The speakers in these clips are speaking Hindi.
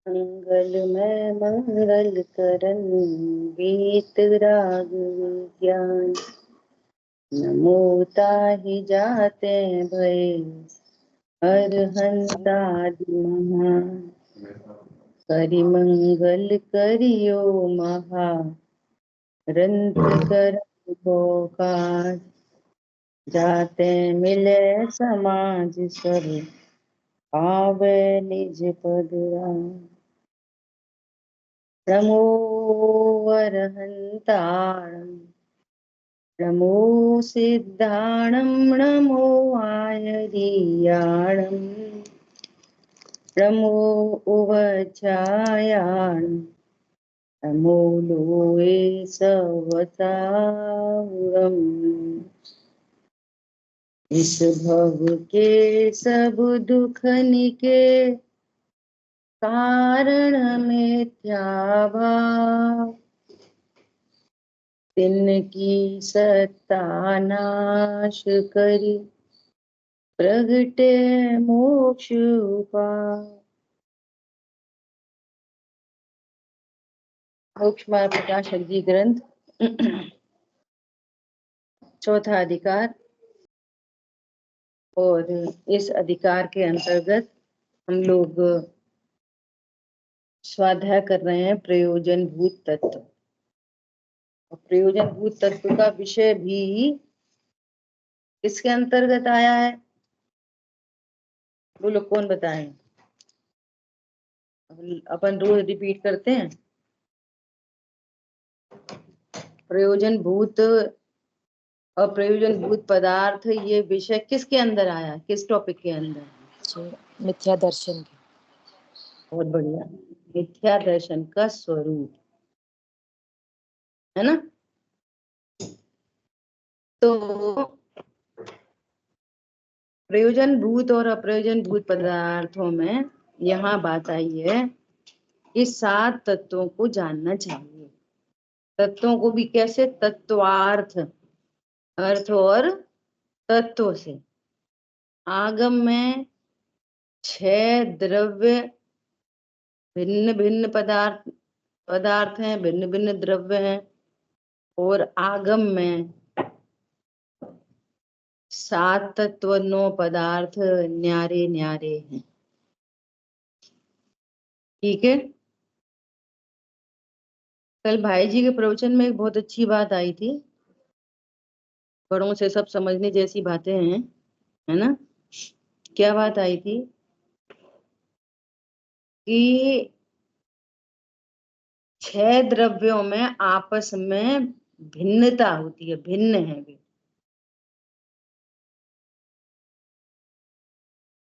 मंगलमय मंगल करन बीत राग विज्ञान। नमो ताहि जाते भय अरहंतादि महान। करि मंगल करियो महा रंत कर काज। जाते मिले समाज सब आवे निज पद राम। नमो अरहंताणं नमो सिद्धाणं नमो आयर्याणं नमो उवचायाणं नमो लोए सवताहुरम्। इस भव के सब दुख निके कारण मिथ्या भाव। तिनकी सत्ता नाश करी प्रगटे मोक्ष उपाय। मोक्ष मार्ग प्रकाशक जी ग्रंथ चौथा अधिकार। और इस अधिकार के अंतर्गत हम लोग स्वाध्याय कर रहे हैं प्रयोजन भूत तत्व। और प्रयोजन भूत तत्व का विषय भी इसके अंतर्गत आया है। वो लोग कौन बताएं? अपन रोज रिपीट करते हैं। प्रयोजन भूत और प्रयोजन भूत पदार्थ, ये विषय किसके अंदर आया? किस टॉपिक के अंदर? मिथ्या दर्शन के। बहुत बढ़िया। मिथ्या दर्शन का स्वरूप, है ना? तो प्रयोजन भूत और अप्रयोजन भूत पदार्थों में यहाँ बात आई है कि 7 तत्वों को जानना चाहिए। तत्वों को भी कैसे? तत्वार्थ, अर्थ और तत्व से। आगम में 6 द्रव्य भिन्न भिन्न पदार्थ हैं, भिन्न भिन्न द्रव्य हैं। और आगम में 7 तत्व 9 पदार्थ न्यारे न्यारे हैं। ठीक है। कल भाई जी के प्रवचन में एक बहुत अच्छी बात आई थी। बड़ों से सब समझने जैसी बातें हैं, है ना? क्या बात आई थी कि 6 द्रव्यों में आपस में भिन्नता होती है, भिन्न है वे।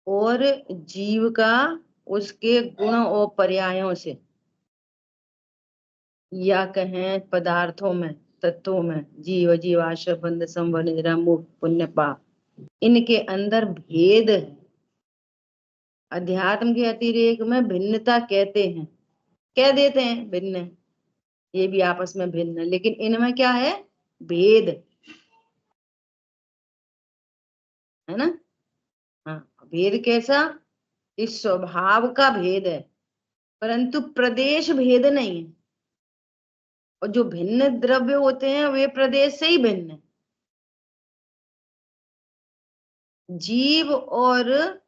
और जीव का उसके गुण और पर्यायों से, या कहें पदार्थों में, तत्वों में, जीव जीवाश्रय बंध संवर निद्रा मुक्त पुण्य पाप, इनके अंदर भेद है। अध्यात्म के अतिरेक में भिन्नता कहते हैं, कह देते हैं भिन्न है, ये भी आपस में भिन्न है, लेकिन इनमें क्या है? भेद, है ना? हाँ, भेद कैसा? इस स्वभाव का भेद है, परंतु प्रदेश भेद नहीं है। और जो भिन्न द्रव्य होते हैं वे प्रदेश से ही भिन्न है। जीव और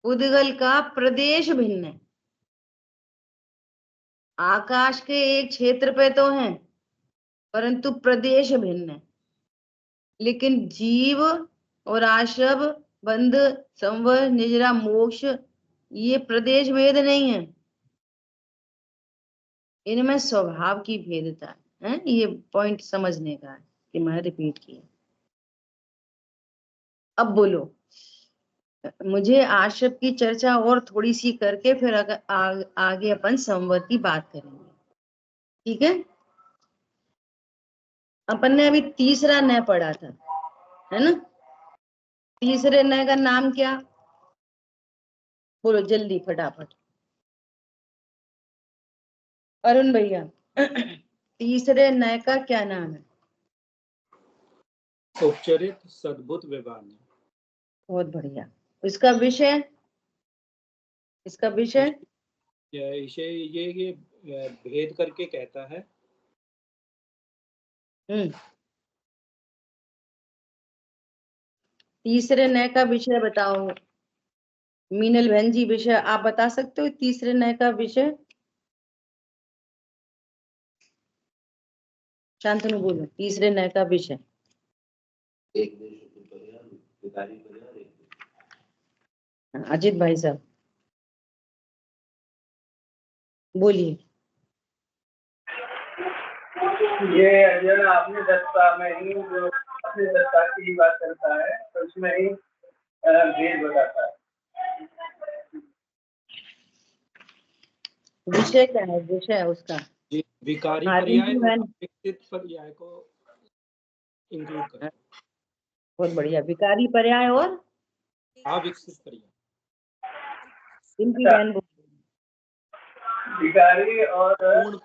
उद्गल का प्रदेश भिन्न है। आकाश के एक क्षेत्र पे तो हैं, परंतु प्रदेश भिन्न है। लेकिन जीव और आशव बंध संवर निजरा मोक्ष, ये प्रदेश भेद नहीं है, इनमें स्वभाव की भेदता है। ये पॉइंट समझने का है कि मैं रिपीट किया। अब बोलो, मुझे आशव की चर्चा और थोड़ी सी करके फिर आगे अपन संवर की बात करेंगे। ठीक है? अपन ने अभी तीसरा नय पढ़ा था, है ना? तीसरे नय का नाम क्या? बोलो जल्दी फटाफट। अरुण भैया, तीसरे नय का क्या नाम है? उपचरित सद्भुत व्यवहार। बहुत बढ़िया। इसका विषय, इसका विषय इसे ये भेद करके कहता है। तीसरे नय का विषय बताओ। मीनल बहन जी, विषय आप बता सकते हो तीसरे नय का विषय? शांतनु बोलो, तीसरे नय का विषय। अजित भाई साहब बोलिए। ये जो है अपने दत्ता में ही जो अपने दत्ता की बात करता है तो उसमें ही भेद बताता है। विषय क्या है? विषय उसका विकारी हाँ, पर्याय रिंकू और बहन। अविकसित पर्याय को इंक्लूड करता है। बहुत बढ़िया। विकारी पर्याय और अविकसित पर्याय। रिंकू बहन बोलो। विकारी और पूर्ण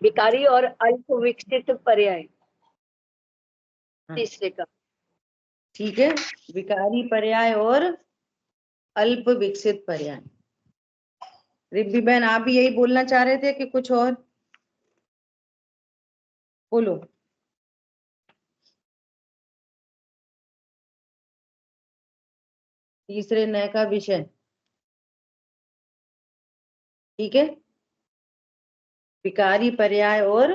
विकारी और अल्प विकसित पर्याय तीसरे का। ठीक है, विकारी पर्याय और अल्प विकसित पर्याय। रिब्बी बहन, आप भी यही बोलना चाह रहे थे कि कुछ और? बोलो। तीसरे नय का विषय, ठीक है, विकारी पर्याय और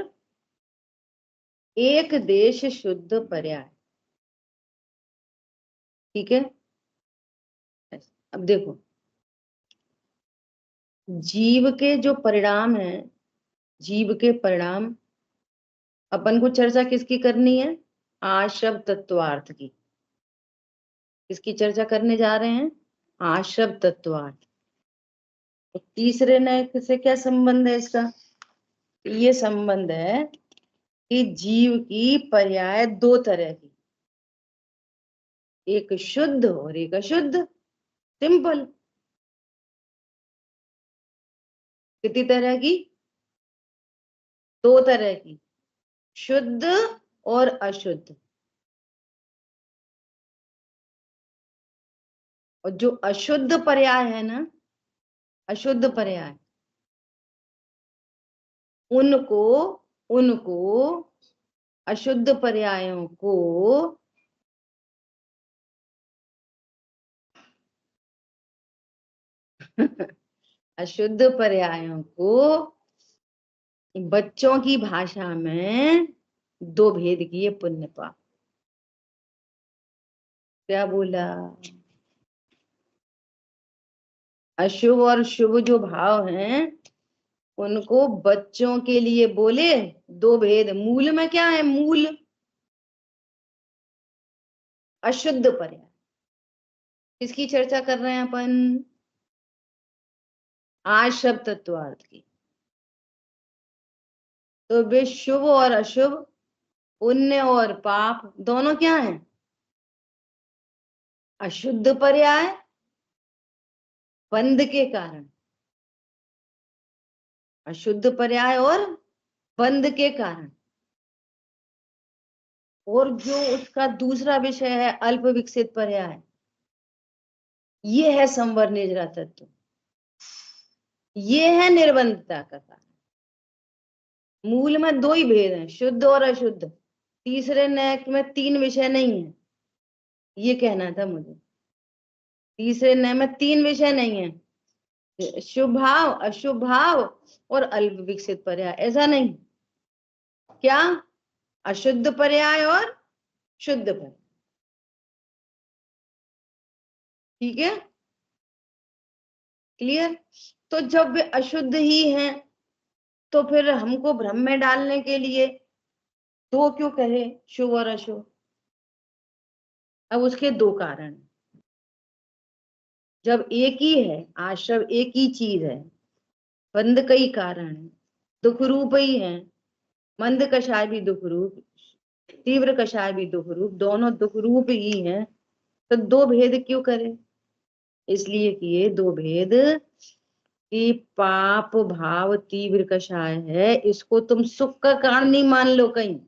एक देश शुद्ध पर्याय। ठीक है, अब देखो, जीव के जो परिणाम है, जीव के परिणाम, अपन को चर्चा किसकी करनी है? आशव तत्वार्थ की। किसकी चर्चा करने जा रहे हैं? आशव तत्वार्थ। तो तीसरे नय से क्या संबंध है इसका? ये संबंध है कि जीव की पर्याय दो तरह की, एक शुद्ध और एक अशुद्ध। सिंपल। कितनी तरह की? दो तरह की, शुद्ध और अशुद्ध। और जो अशुद्ध पर्याय है ना, अशुद्ध पर्याय, उनको उनको अशुद्ध पर्यायों को अशुद्ध पर्यायों को बच्चों की भाषा में दो भेद किए, पुण्य पाप। क्या बोला? अशुभ और शुभ जो भाव हैं, उनको बच्चों के लिए बोले दो भेद। मूल में क्या है? मूल अशुद्ध पर्याय। किसकी चर्चा कर रहे हैं अपन? आशव तत्वार्थ की। तो वे शुभ और अशुभ, पुण्य और पाप, दोनों क्या है? अशुद्ध पर्याय बंध के कारण। अशुद्ध पर्याय और बंध के कारण। और जो उसका दूसरा विषय है अल्प विकसित पर्याय, ये है संवर्निजरा तत्व, ये है निर्बंधता का कारण। मूल में दो ही भेद हैं, शुद्ध और अशुद्ध। तीसरे नय में तीन विषय नहीं है, ये कहना था मुझे। तीसरे नय में तीन विषय नहीं है, शुभ भाव, अशुभ भाव और अल्प विकसित पर्याय। ऐसा नहीं। क्या? अशुद्ध पर्याय और शुद्ध पर्याय। ठीक है, क्लियर? तो जब वे अशुद्ध ही हैं, तो फिर हमको भ्रम में डालने के लिए दो क्यों कहे, शुभ और अशुभ? अब उसके दो कारण। जब एक ही है, आश्रव एक ही चीज है, बंध कई कारण है, दुख रूप ही है। मंद कषाय भी दुख रूप, तीव्र कषाय भी दुख रूप, दोनों दुख रूप ही हैं। तो दो भेद क्यों करे? इसलिए किए दो भेद कि पाप भाव तीव्र कषाय है, इसको तुम सुख का कारण नहीं मान लो कहीं।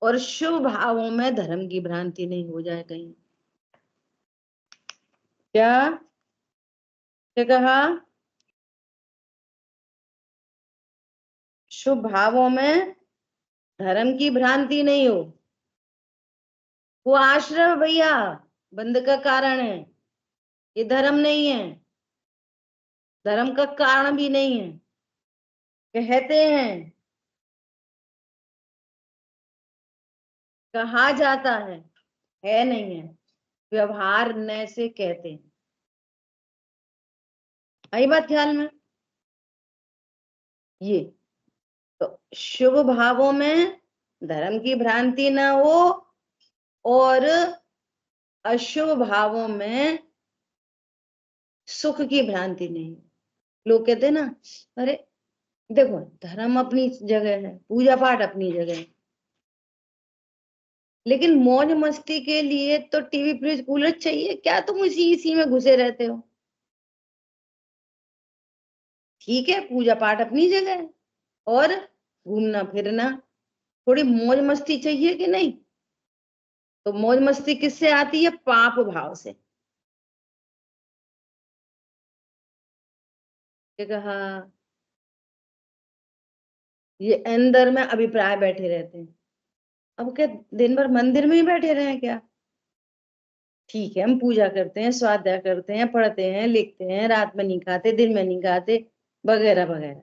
और शुभ भावों में धर्म की भ्रांति नहीं हो जाए कहीं। क्या कहा? शुभ भावों में धर्म की भ्रांति नहीं हो। वो आश्रय भैया बंध का कारण है, ये धर्म नहीं है, धर्म का कारण भी नहीं है। कहते हैं, कहा जाता है नहीं है, व्यवहार न से कहते हैं। आई बात ख्याल में? ये तो शुभ भावों में धर्म की भ्रांति ना हो और अशुभ भावों में सुख की भ्रांति नहीं। लोग कहते हैं ना, अरे देखो धर्म अपनी जगह है, पूजा पाठ अपनी जगह है, लेकिन मौज मस्ती के लिए तो टीवी फ्रिज कूलर चाहिए क्या? तुम इसी में घुसे रहते हो। ठीक है, पूजा पाठ अपनी जगह है और घूमना फिरना, थोड़ी मौज मस्ती चाहिए कि नहीं? तो मौज मस्ती किससे आती है? पाप भाव से। क्या कहा? ये अंदर में अभिप्राय बैठे रहते हैं। अब क्या दिन भर मंदिर में ही बैठे रहे क्या? ठीक है, हम पूजा करते हैं, स्वाध्याय करते हैं, पढ़ते हैं, लिखते हैं, रात में नहीं खाते, दिन में नहीं खाते, वगैरह वगैरह।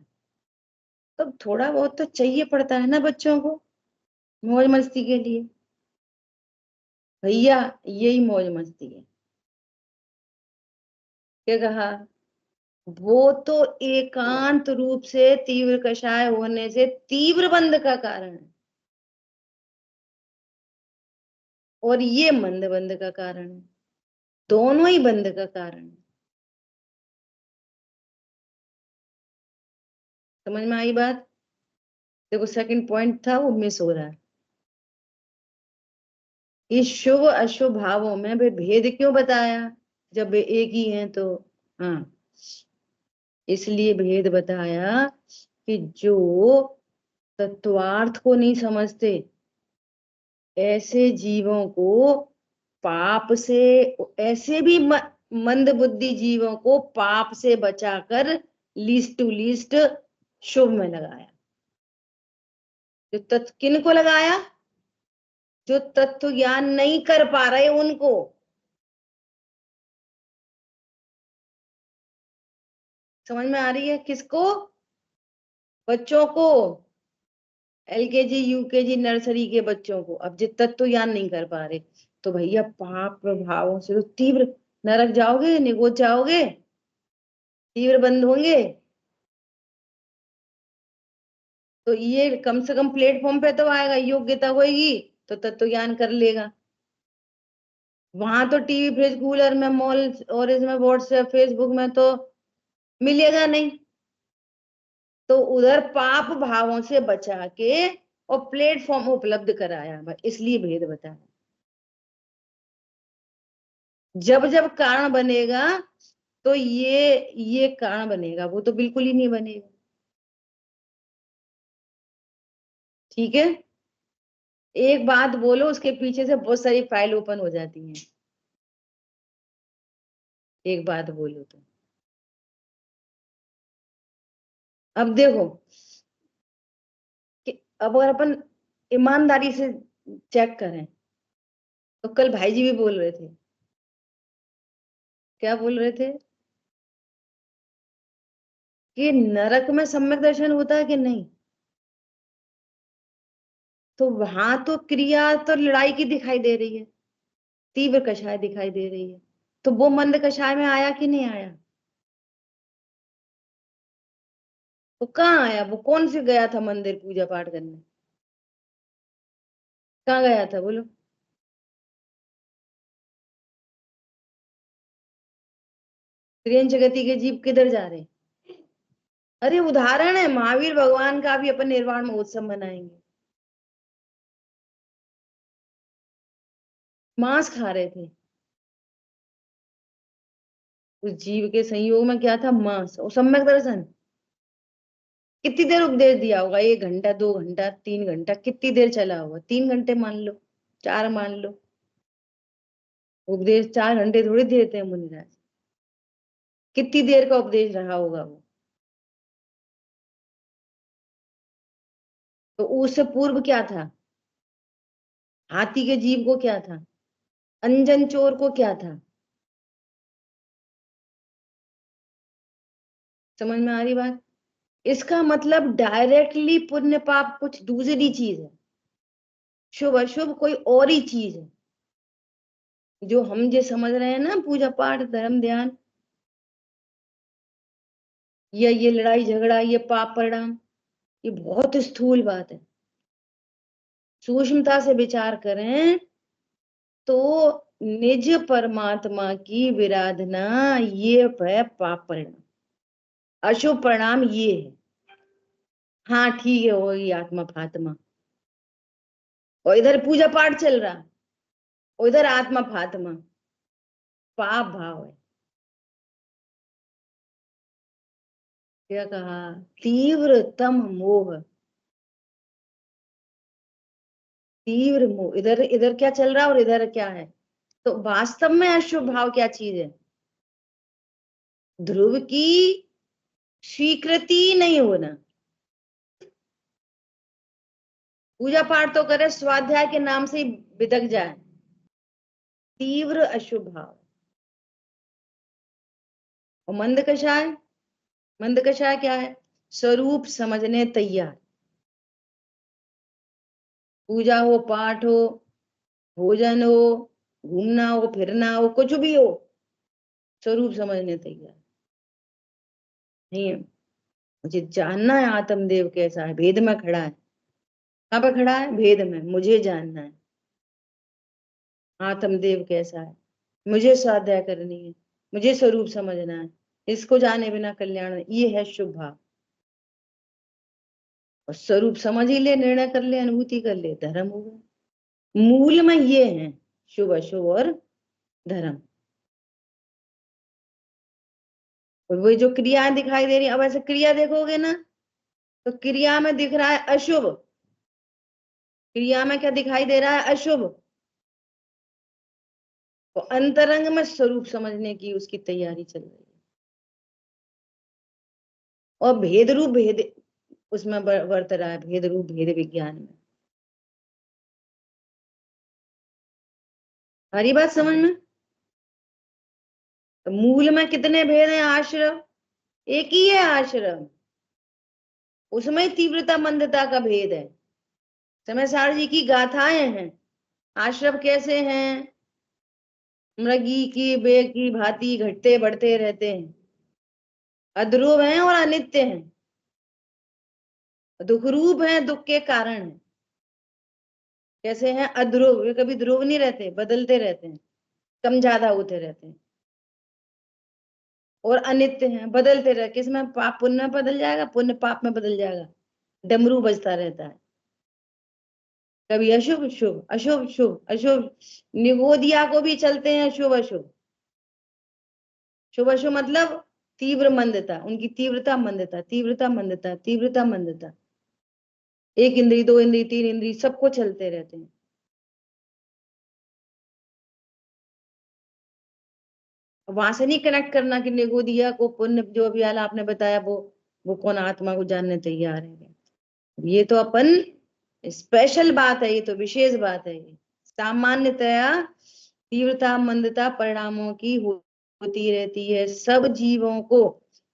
तो थोड़ा बहुत तो चाहिए पड़ता है ना बच्चों को मौज मस्ती के लिए। भैया यही मौज मस्ती है। क्या कहा? वो तो एकांत रूप से तीव्र कषाय होने से तीव्र बंध का कारण है, और ये मंद बंध का कारण है। दोनों ही बंध का कारण है। समझ में आई बात? देखो सेकंड पॉइंट था वो मिस हो रहा है। इस शुभ अशुभ भावों में भाई भेद क्यों बताया जब वे एक ही हैं? तो हाँ, इसलिए भेद बताया कि जो तत्वार्थ को नहीं समझते ऐसे जीवों को पाप से, ऐसे भी मंद बुद्धि जीवों को पाप से बचाकर लीस्ट टू लीस्ट शुभ में लगाया। जो तत्व किन को लगाया? जो तत्व ज्ञान नहीं कर पा रहे उनको। समझ में आ रही है? किसको? बच्चों को, एलकेजी यूकेजी नर्सरी के बच्चों को। अब जित तत्व ज्ञान नहीं कर पा रहे तो भैया पाप प्रभावों से तो तीव्र नरक जाओगे, निगोज जाओगे, तीव्र बंद होंगे। तो ये कम से कम प्लेटफॉर्म पे तो आएगा, योग्यता होगी तो तत्व ज्ञान कर लेगा। वहां तो टीवी फ्रिज कूलर में, मॉल और इसमें व्हाट्सएप फेसबुक में तो मिलेगा नहीं। तो उधर पाप भावों से बचा के और प्लेटफॉर्म उपलब्ध कराया, इसलिए भेद बताया। जब जब कारण बनेगा तो ये कारण बनेगा, वो तो बिल्कुल ही नहीं बनेगा। ठीक है, एक बात बोलो उसके पीछे से बहुत सारी फाइल ओपन हो जाती हैं। एक बात बोलो तो अब देखो कि अब अगर अपन ईमानदारी से चेक करें तो कल भाई जी भी बोल रहे थे। क्या बोल रहे थे? कि नरक में सम्यक दर्शन होता है कि नहीं? तो वहां तो क्रिया तो लड़ाई की दिखाई दे रही है, तीव्र कषाय दिखाई दे रही है। तो वो मंद कषाय में आया कि नहीं आया? वो कहाँ आया? वो कौन से गया था मंदिर पूजा पाठ करने? कहाँ गया था बोलो? त्रियन जगती के जीव किधर जा रहे? अरे उदाहरण है, महावीर भगवान का भी अपन निर्वाण महोत्सव मनाएंगे। मांस खा रहे थे, उस जीव के संयोग में क्या था? मांस और सम्यक दर्शन। कितनी देर उपदेश दिया होगा? 1 घंटा, 2 घंटा, 3 घंटा, कितनी देर चला होगा? 3 घंटे मान लो, 4 मान लो। उपदेश 4 घंटे थोड़ी देते हैं मुनिराज। कितनी देर का उपदेश रहा होगा वो? तो उससे पूर्व क्या था? हाथी के जीव को क्या था? अंजन चोर को क्या था? समझ में आ रही बात? इसका मतलब डायरेक्टली पुण्य पाप कुछ दूसरी चीज है, शुभ अशुभ कोई और ही चीज है। जो हम जो समझ रहे हैं ना, पूजा पाठ धर्म ध्यान, ये लड़ाई झगड़ा, ये पाप परिणाम, ये बहुत स्थूल बात है। सूक्ष्मता से विचार करें तो निज परमात्मा की विराधना ये है पाप परिणाम, अशुभ परिणाम ये है। हाँ ठीक है, वही आत्मा फात्मा, और इधर पूजा पाठ चल रहा, उधर आत्मा फात्मा, पाप भाव है। क्या कहा? तीव्रतम मोह, तीव्र मोह। इधर इधर क्या चल रहा है और इधर क्या है? तो वास्तव में अशुभ भाव क्या चीज है? ध्रुव की स्वीकृति नहीं होना। पूजा पाठ तो करे, स्वाध्याय के नाम से ही बिदक जाए, तीव्र अशुभ भाव। और मंद कषाय, मंद कषाय क्या है? स्वरूप समझने तैयार। पूजा हो, पाठ हो, भोजन हो, घूमना हो, फिरना हो, कुछ भी हो, स्वरूप समझने तैयार नहीं है। मुझे जानना है आत्मदेव कैसा है, भेद में खड़ा है। कहाँ पे खड़ा है? भेद में। मुझे जानना है आत्मदेव कैसा है, मुझे स्वाध्याय करनी है, मुझे स्वरूप समझना है, इसको जाने बिना कल्याण नहीं। ये है शुभ भाव। और स्वरूप समझ ही ले, निर्णय कर ले, अनुभूति कर ले, धर्म हो गया। मूल में ये है शुभ अशुभ और धर्म। और वो जो क्रियाएं दिखाई दे रही, अब ऐसे क्रिया देखोगे ना तो क्रिया में दिख रहा है अशुभ, क्रिया में क्या दिखाई दे रहा है? अशुभ। तो अंतरंग में स्वरूप समझने की उसकी तैयारी चल रही है। और भेद रूप भेद उसमें वर्त रहा है, भेद रूप भेद विज्ञान में। हरी बात समझ में? तो मूल में कितने भेद हैं? आश्रम एक ही है, आश्रम, उसमें ही तीव्रता मंदता का भेद है। समय सार जी की गाथाएं हैं। आश्रम कैसे हैं? मृगी की बे की भांति घटते बढ़ते रहते हैं, अध्रुव हैं और अनित्य हैं, दुख रूप हैं, दुख के कारण हैं। कैसे हैं? अध्रुव, वे कभी ध्रुव नहीं रहते, बदलते रहते हैं, कम ज्यादा होते रहते हैं। और अनित्य हैं, बदलते रहे। किसमें? पाप पुण्य में बदल जाएगा, पुण्य पाप में बदल जाएगा, डमरू बजता रहता है। कभी अशुभ शुभ, अशुभ शुभ, अशुभ। निगोदिया को भी चलते हैं शुभ अशुभ। शुभ अशुभ मतलब तीव्र मंदता, उनकी तीव्रता मंदता, तीव्रता मंदता, तीव्रता मंदता। एक इंद्री, दो इंद्री, तीन इंद्री, सबको चलते रहते हैं। वहां से नहीं कनेक्ट करना कि निगोदिया को पुण्य, जो अभी आला आपने बताया, वो कौन आत्मा को जानने तैयार है। ये तो अपन स्पेशल बात है, ये तो विशेष बात है। ये सामान्यतया तीव्रता मंदता परिणामों की होती रहती है सब जीवों को।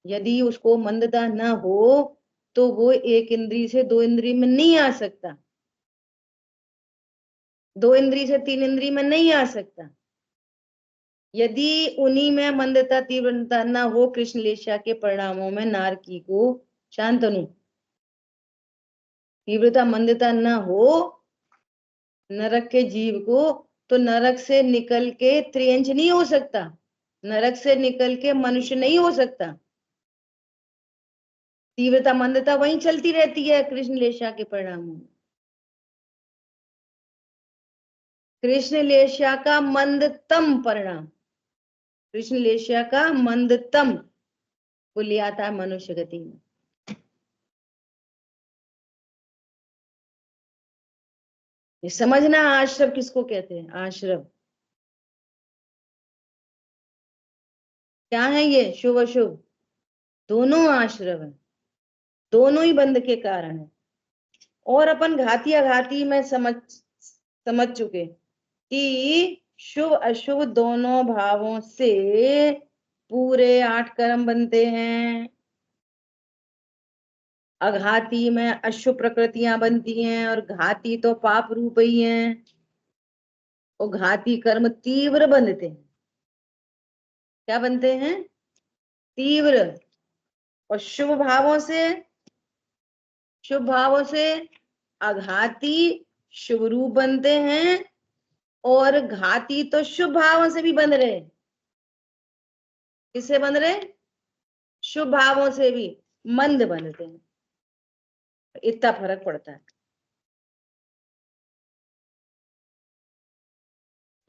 यदि उसको मंदता न हो तो वो एक इंद्री से दो इंद्री में नहीं आ सकता, दो इंद्री से तीन इंद्री में नहीं आ सकता। यदि उन्हीं में मंदता तीव्रता न हो, कृष्ण लेशा के परिणामों में नारकी को, शांतनु, तीव्रता मंदता न हो नरक के जीव को, तो नरक से निकल के त्रियंच नहीं हो सकता, नरक से निकल के मनुष्य नहीं हो सकता। तीव्रता मंदता वहीं चलती रहती है कृष्ण लेशा के परिणामों में। कृष्ण लेशा का मंदतम परिणाम, कृष्ण लेशा का मंदतम वो ले आता है मनुष्य गति में। ये समझना आश्रव किसको कहते हैं। आश्रव क्या है? ये शुभ अशुभ दोनों आश्रव है, दोनों ही बंध के कारण है। और अपन घाती अघाती में समझ चुके कि शुभ अशुभ दोनों भावों से पूरे 8 कर्म बनते हैं। अघाती में अशुभ प्रकृतियां बनती हैं और घाती तो पाप रूप ही हैं। और घाती कर्म तीव्र बनते हैं। क्या बनते हैं? तीव्र। और शुभ भावों से अघाती शुभ रूप बनते हैं और घाती तो शुभ भावों से भी बन रहे। किससे बन रहे? शुभ भावों से भी मंद बनते हैं। इतना फर्क पड़ता है।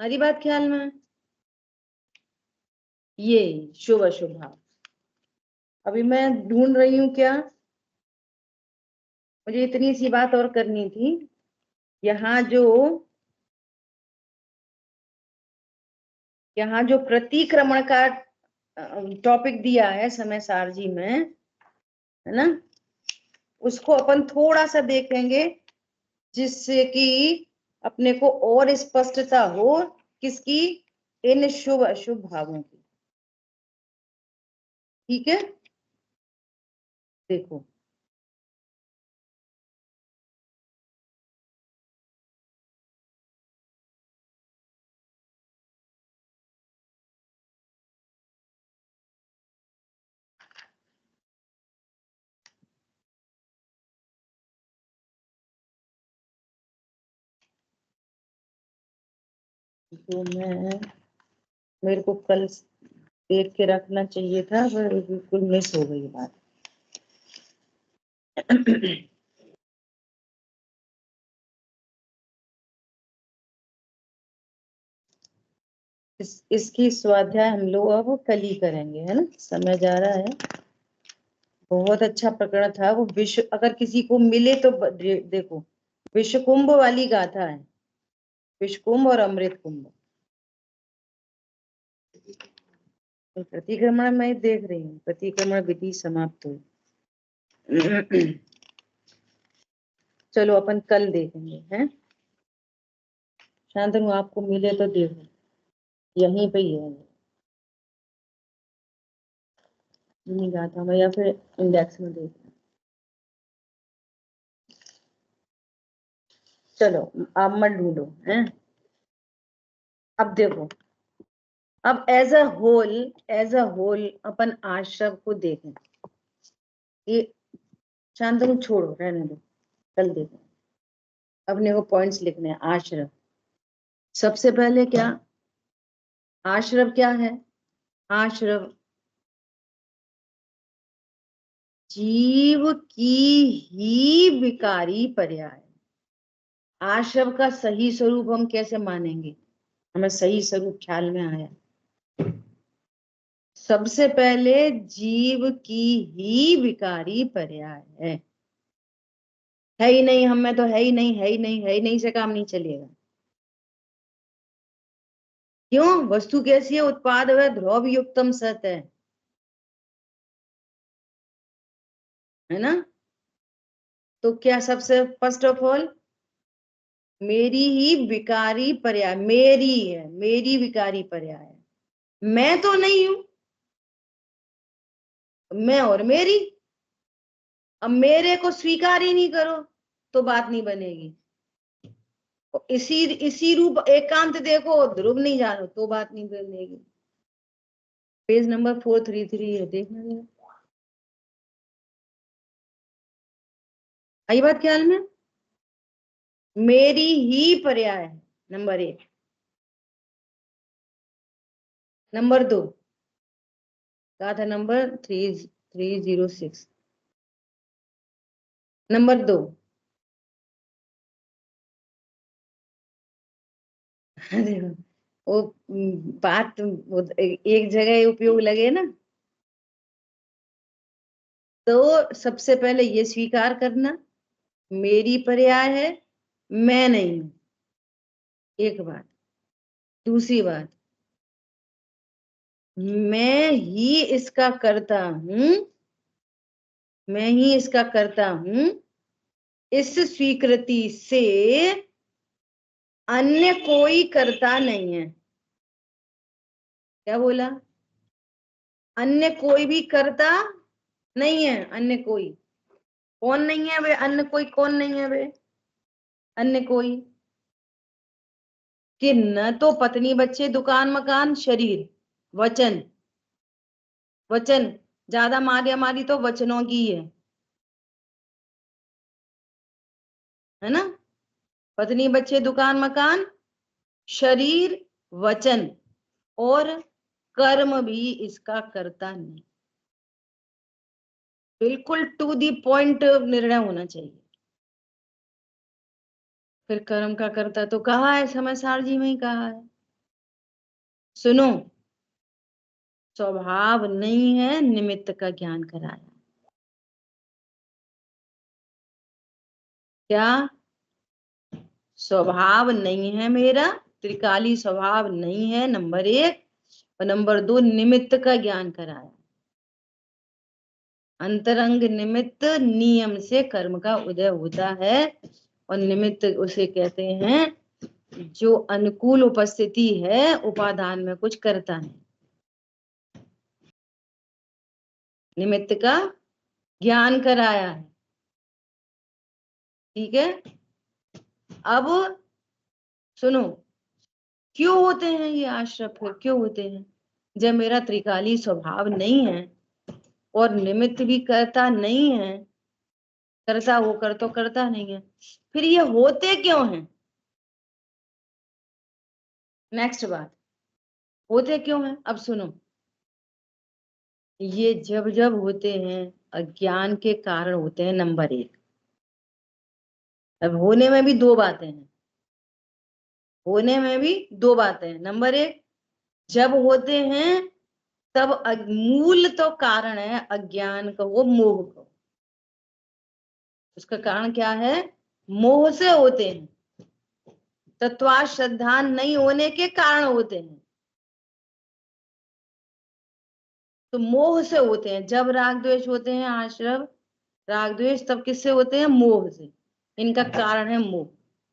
हमारी बात ख्याल में? ये शुभ अशुभ भाव। अभी मैं ढूंढ रही हूं क्या, मुझे इतनी सी बात और करनी थी। यहाँ जो प्रतिक्रमण का टॉपिक दिया है समय सारजी में, है ना, उसको अपन थोड़ा सा देखेंगे जिससे कि अपने को और स्पष्टता हो किसकी? इन शुभ अशुभ भावों की। ठीक है, देखो तो मेरे को कल देख के रखना चाहिए था पर बिल्कुल मिस हो गई बात। इसकी स्वाध्याय हम लोग अब कल ही करेंगे, है ना, समय जा रहा है। बहुत अच्छा प्रकरण था वो। विश्व अगर किसी को मिले तो देखो, विश्व कुंभ वाली गाथा है, विश्व कुंभ और अमृत कुंभ। प्रतिक्रमण मैं देख रही हूँ, प्रतिक्रमण विधि समाप्त हुई। चलो अपन कल देखेंगे, हैं। शांतनु आपको मिले तो देखो, यहीं पे ही है नहीं गाथा में, या फिर इंडेक्स में देख। चलो आप मत ढूंढो, हैं। अब देखो, अब एज अ होल अपन आश्रव को देखें। ये शांतनु छोड़ो, रहने दो, कल देखें। अपने को पॉइंट्स लिखने हैं। आश्रव सबसे पहले क्या? आश्रव क्या है? आश्रव जीव की ही विकारी पर्याय। आश्रव का सही स्वरूप हम कैसे मानेंगे? हमें सही स्वरूप ख्याल में आया। सबसे पहले जीव की ही विकारी पर्याय है ही नहीं, हम में तो है ही नहीं, है ही नहीं, है ही नहीं से काम नहीं चलेगा। क्यों? वस्तु कैसी है? उत्पाद वह ध्रुव युक्तम सत है ना। तो क्या सबसे फर्स्ट ऑफ ऑल मेरी ही विकारी पर्याय, मेरी है, मेरी विकारी पर्याय है। मैं तो नहीं हूं, मैं और मेरी। अब मेरे को स्वीकार ही नहीं करो तो बात नहीं बनेगी। इसी रूप एकांत देखो, ध्रुव नहीं जानो तो बात नहीं बनेगी। पेज नंबर 433 है, देखना जरा। आई बात ख्याल में? मेरी ही पर्याय है, नंबर 1। नंबर 2 कहा था, नंबर 306। नंबर 2 देखो वो बात वो एक जगह उपयोग लगे ना, तो सबसे पहले ये स्वीकार करना मेरी पर्याय है, मैं नहीं हूं। एक बात। दूसरी बात, मैं ही इसका करता हूं, मैं ही इसका करता हूं, इस स्वीकृति से अन्य कोई करता नहीं है। क्या बोला? अन्य कोई भी करता नहीं है। अन्य कोई कौन नहीं है वे? अन्य कोई कौन नहीं है वे? अन्य कोई कि न तो पत्नी बच्चे दुकान मकान शरीर वचन, वचन ज्यादा मारिया मारी तो वचनों की है ना? पत्नी बच्चे दुकान मकान शरीर वचन और कर्म भी इसका करता नहीं। बिल्कुल टू दी पॉइंट निर्णय होना चाहिए। फिर कर्म का करता तो कहा है, समयसार जी में ही कहा है। सुनो, स्वभाव नहीं है, निमित्त का ज्ञान कराया। क्या? स्वभाव नहीं है मेरा, त्रिकाली स्वभाव नहीं है, नंबर 1। और नंबर 2, निमित्त का ज्ञान कराया। अंतरंग निमित्त नियम से कर्म का उदय होता है, और निमित्त उसे कहते हैं जो अनुकूल उपस्थिति है, उपादान में कुछ करता नहीं। निमित्त का ज्ञान कराया है। ठीक है। अब सुनो, क्यों होते हैं ये आश्रय? फिर क्यों होते हैं? जब मेरा त्रिकाली स्वभाव नहीं है और निमित्त भी करता नहीं है, करता वो कर तो करता नहीं है, फिर ये होते क्यों हैं? नेक्स्ट बात, होते क्यों हैं? अब सुनो, ये जब जब होते हैं अज्ञान के कारण होते हैं, नंबर 1। अब होने में भी 2 बातें हैं, होने में भी 2 बातें हैं। नंबर 1, जब होते हैं तब मूल तो कारण है अज्ञान का, वो मोह का। उसका कारण क्या है? मोह से होते हैं। तत्वार्थ श्रद्धा नहीं होने के कारण होते हैं। तो मोह से होते हैं। जब राग द्वेष होते हैं आश्रव, राग द्वेष, तब किससे होते हैं? मोह से। इनका कारण है मोह।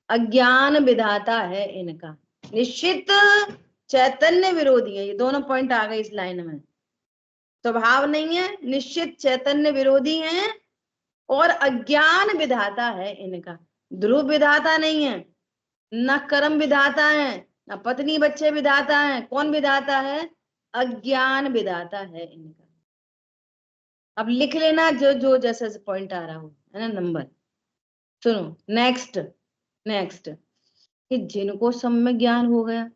अज्ञान विधाता है इनका। निश्चित चैतन्य विरोधी है। ये दोनों पॉइंट आ गए इस लाइन में। स्वभाव नहीं है, निश्चित चैतन्य विरोधी है, और अज्ञान विधाता है इनका। ध्रुव विधाता नहीं है, न कर्म विधाता है, न पत्नी बच्चे विधाता है। कौन विधाता है? अज्ञान विधाता है इनका। अब लिख लेना जो जो जैसा पॉइंट आ रहा हो, है ना? नंबर सुनो, नेक्स्ट नेक्स्ट, कि जिनको सम्यक ज्ञान हो गया,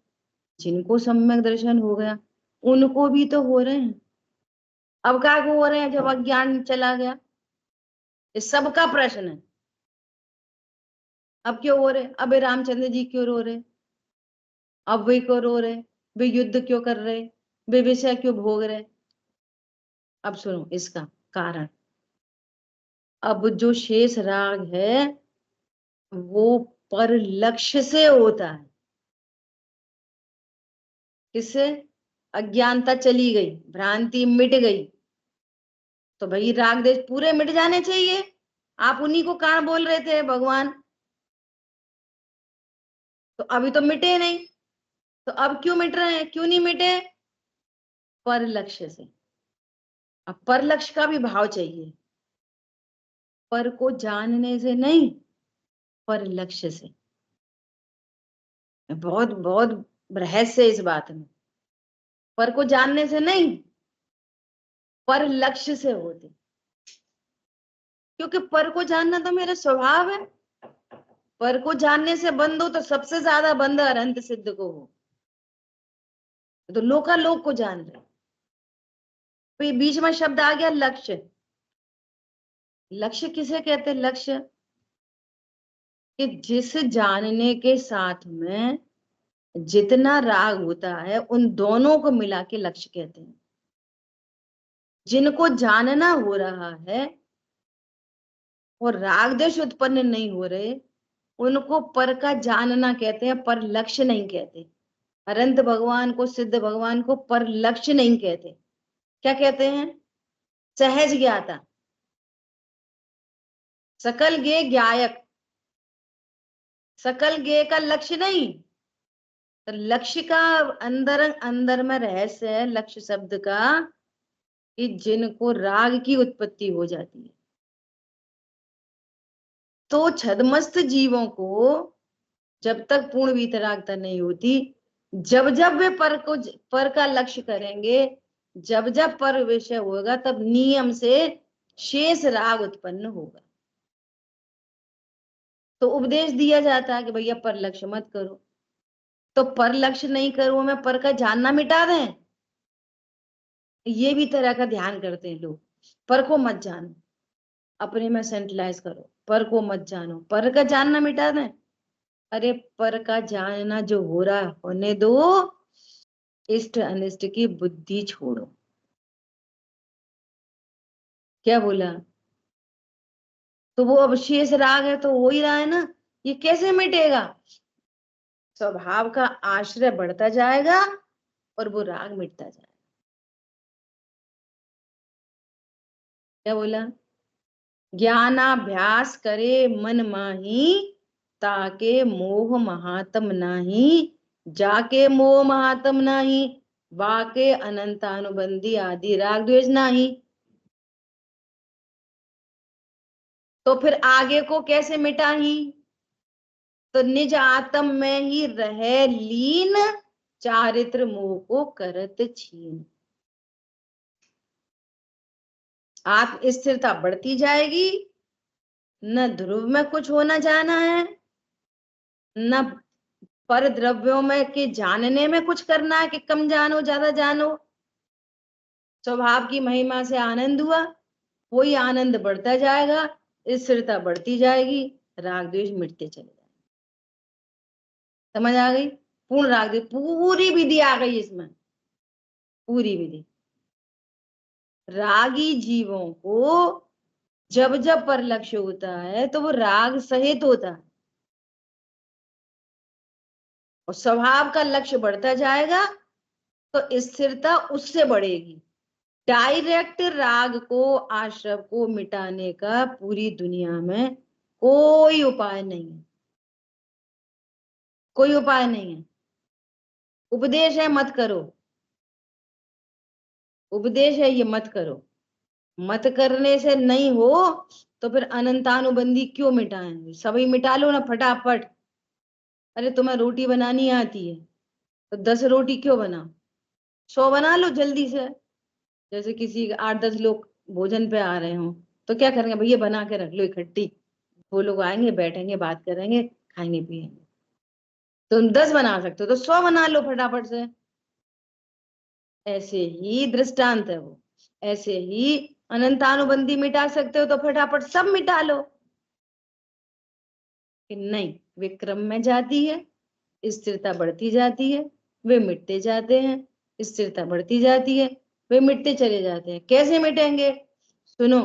जिनको सम्यक दर्शन हो गया, उनको भी तो हो रहे हैं। अब क्या हो रहे हैं जब अज्ञान चला गया? ये सबका प्रश्न है। अब क्यों हो रहे? अब रामचंद्र जी क्यों रो रहे? अब वे क्यों रो रहे? वे युद्ध क्यों कर रहे? वे विषय क्यों भोग रहे? अब सुनो इसका कारण। अब जो शेष राग है वो पर लक्ष्य से होता है। किससे? अज्ञानता चली गई, भ्रांति मिट गई, तो भाई राग देश पूरे मिट जाने चाहिए। आप उन्हीं को कारण बोल रहे थे भगवान, तो अभी तो मिटे नहीं। तो अब क्यों मिट रहे हैं? क्यों नहीं मिटे? पर लक्ष्य से। अब पर लक्ष्य का भी भाव चाहिए। पर को जानने से नहीं, पर लक्ष्य से। बहुत बहुत रहस्य है इस बात में। पर को जानने से नहीं, पर लक्ष्य से होते। क्योंकि पर को जानना तो मेरा स्वभाव है। पर को जानने से बंद हो तो सबसे ज्यादा बंद अनंत सिद्ध को हो, तो लोकालोक को जान रहे। तो ये बीच में शब्द आ गया लक्ष्य। लक्ष्य किसे कहते हैं? लक्ष्य कि जिस जानने के साथ में जितना राग होता है, उन दोनों को मिला के लक्ष्य कहते हैं। जिनको जानना हो रहा है और राग देश उत्पन्न नहीं हो रहे, उनको पर का जानना कहते हैं, पर लक्ष्य नहीं कहते। अनंत भगवान को, सिद्ध भगवान को पर लक्ष्य नहीं कहते। क्या कहते हैं? सहज ज्ञाता, सकल ज्ञे ज्ञायक। सकल ज्ञे का लक्ष्य नहीं, तो लक्ष्य का अंदर अंदर में रहस्य है लक्ष्य शब्द का, कि जिनको राग की उत्पत्ति हो जाती है। तो छदमस्त जीवों को जब तक पूर्ण वीतरागता नहीं होती, जब जब वे पर का लक्ष्य करेंगे, जब जब पर विषय होगा, तब नियम से शेष राग उत्पन्न होगा। तो उपदेश दिया जाता है कि भैया पर लक्ष्य मत करो। तो पर लक्ष्य नहीं करो, मैं पर का जानना मिटा दें, ये भी तरह का ध्यान करते हैं लोग। पर को मत जानो, अपने में सेंट्रलाइज करो, पर को मत जानो, पर का जानना मिटा दें। अरे पर का जानना जो हो रहा है होने दो, इष्ट अनिष्ट की बुद्धि छोड़ो। क्या बोला? तो वो अवशेष राग है तो हो ही रहा है ना, ये कैसे मिटेगा? स्वभाव का आश्रय बढ़ता जाएगा और वो राग मिटता जाएगा। क्या बोला? ज्ञानाभ्यास करे मन माही, ताके मोह महात्म नाही। जाके मोह महात्म नाही, वाके अनंतानुबंधी आदि राग द्वेष नाही। तो फिर आगे को कैसे मिटाही? तो निज आत्म में ही रहे लीन, चारित्र मोह को करत छीन। आत्म स्थिरता बढ़ती जाएगी, न ध्रुव में कुछ होना जाना है, न पर द्रव्यों में के जानने में कुछ करना है कि कम जानो ज्यादा जानो। स्वभाव की महिमा से आनंद हुआ, वही आनंद बढ़ता जाएगा, स्थिरता बढ़ती जाएगी, राग द्वेष मिटते चले जाएंगे। समझ आ गई? पूर्ण राग द्वेष, पूरी विधि आ गई इसमें, पूरी विधि। रागी जीवों को जब जब पर लक्ष्य होता है तो वो राग सहित होता है, और स्वभाव का लक्ष्य बढ़ता जाएगा तो स्थिरता उससे बढ़ेगी। डायरेक्ट राग को, आश्रव को मिटाने का पूरी दुनिया में कोई उपाय नहीं है, कोई उपाय नहीं है। उपदेश है मत करो, उपदेश है ये मत करो। मत करने से नहीं हो तो फिर अनंतानुबंधी क्यों मिटाएं? सभी मिटा लो ना फटाफट। अरे तुम्हें रोटी बनानी आती है तो 10 रोटी क्यों बनाओ, 100 बना लो जल्दी से। जैसे किसी 8-10 लोग भोजन पे आ रहे हो तो क्या करेंगे, भैया बना के रख लो इकट्ठी, वो लोग आएंगे, बैठेंगे, बात करेंगे, खाएंगे पिएंगे। तुम 10 बना सकते हो तो 100 बना लो फटाफट से। ऐसे ही दृष्टांत है वो। ऐसे ही अनंतानुबंधी मिटा सकते हो तो फटाफट सब मिटा लो। कि नहीं, वे क्रम में जाती है, स्थिरता बढ़ती जाती है, वे मिटते जाते हैं, स्थिरता बढ़ती जाती है, वे मिटते चले जाते हैं। कैसे मिटेंगे? सुनो,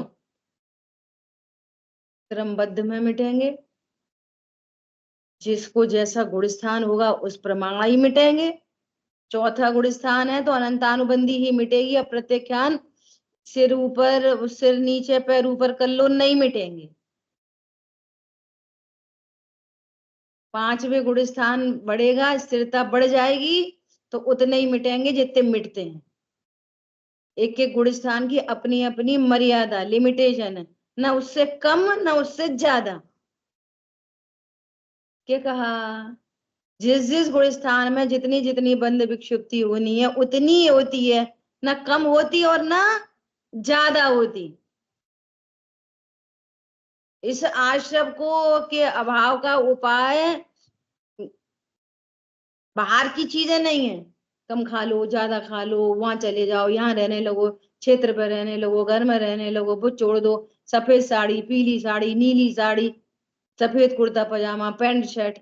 क्रमबद्ध में मिटेंगे। जिसको जैसा गुण स्थान होगा उस प्रमाण ही मिटेंगे। चौथा गुण स्थान है तो अनंतानुबंधी ही मिटेगी। अप्रत्याख्यान सिर ऊपर, सिर नीचे, पैर ऊपर कर लो, नहीं मिटेंगे। 5वें गुण स्थान बढ़ेगा, स्थिरता बढ़ जाएगी तो उतने ही मिटेंगे जितने मिटते हैं। एक एक गुण स्थान की अपनी अपनी मर्यादा, लिमिटेशन है, ना उससे कम ना उससे ज्यादा। क्या कहा? जिस जिस गुण स्थान में जितनी जितनी बंद विक्षुप्ति होनी है उतनी ही होती है, ना कम होती और ना ज्यादा होती। इस आश्रव को के अभाव का उपाय बाहर की चीजें नहीं है। कम खा लो, ज्यादा खा लो, वहां चले जाओ, यहाँ रहने लगो, क्षेत्र पर रहने लगो, घर में रहने लगो, वो छोड़ दो। सफेद साड़ी, पीली साड़ी, नीली साड़ी, सफेद कुर्ता पजामा, पैंट शर्ट,